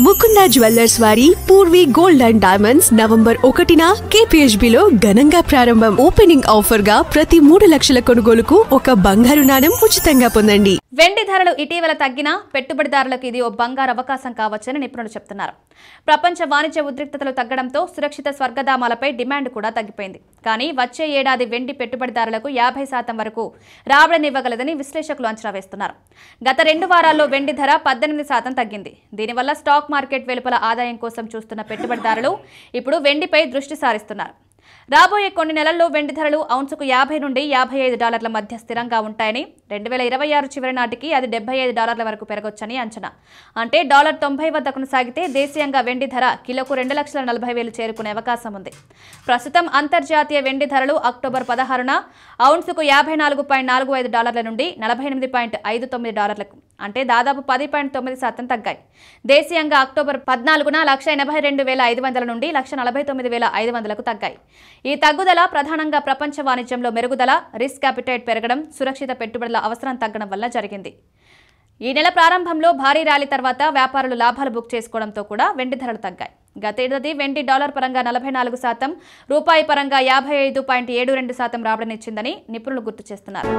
Mukunda jewellers వారి Purvi gold and diamonds November 1న KPHB లో ఘనంగా ప్రారంభం. ఓపెనింగ్ ఆఫర్ గా ప్రతి 3 లక్షల కొనుగోలుకు ఒక బంగారు నాణెం ఉచితంగా పొందండి. వెండి ధరలు ఇటీవల తగ్గినా పెట్టుబడిదారులకు ఇది ఓ బంగారు అవకాశం కావచ్చని నిపుణులు చెప్తున్నారు. ప్రపంచ వాణిజ్య ఉద్రిక్తతలు తగ్గడంతో సురక్షిత స్వర్గధామాలపై డిమాండ్ కూడా తగ్గిపోయింది. కానీ వచ్చే ఏడాది వెండి పెట్టుబడిదారులకు 50% వరకు రాబడినివ్వగలదని విశ్లేషకులు అంచనా వేస్తున్నారు. గత 2 వారాల్లో వెండి ధర 18% తగ్గింది. దీనివల్ల స్టాక్ మార్కెట్ వెలుపల ఆదాయం కోసం చూస్తున్న పెట్టుబడిదారులు ఇప్పుడు వెండిపై దృష్టి సారిస్తున్నారు. రాబోయే కొన్ని నెలల్లో వెండి ధరలు ఔన్సుకు $50 నుండి $55 మధ్య స్థిరంగా ఉంటాయని, 2026 చివరి నాటికి అది $75 వరకు పెరగొచ్చని అంచనా. అంటే $90 వద్ద కొనసాగితే దేశీయంగా వెండి ధర కిలోకు 2,40,000 చేరుకునే అవకాశం ఉంది. ప్రస్తుతం అంతర్జాతీయ వెండి ధరలు అక్టోబర్ 16న ఔన్సుకు $54.45 నుండి $48.59, అంటే దాదాపు 10.9% తగ్గాయి. దేశీయంగా అక్టోబర్ 14న 1,82,500 నుండి 1,49,500కు తగ్గాయి. ఈ తగ్గుదల ప్రధానంగా ప్రపంచ వాణిజ్యంలో మెరుగుదల, రిస్క్ అపిటైట్ పెరగడం, సురక్షిత పెట్టుబడుల అవసరం తగ్గడం వల్ల జరిగింది. ఈ నెల ప్రారంభంలో భారీ ర్యాలీ తర్వాత వ్యాపారులు లాభాలు బుక్ చేసుకోవడంతో కూడా వెండి ధరలు తగ్గాయి. గతేడాది వెండి డాలర్ పరంగా 44%, రూపాయి పరంగా 55.72% రాబడినిచ్చిందని నిపుణులు గుర్తు చేస్తున్నారు.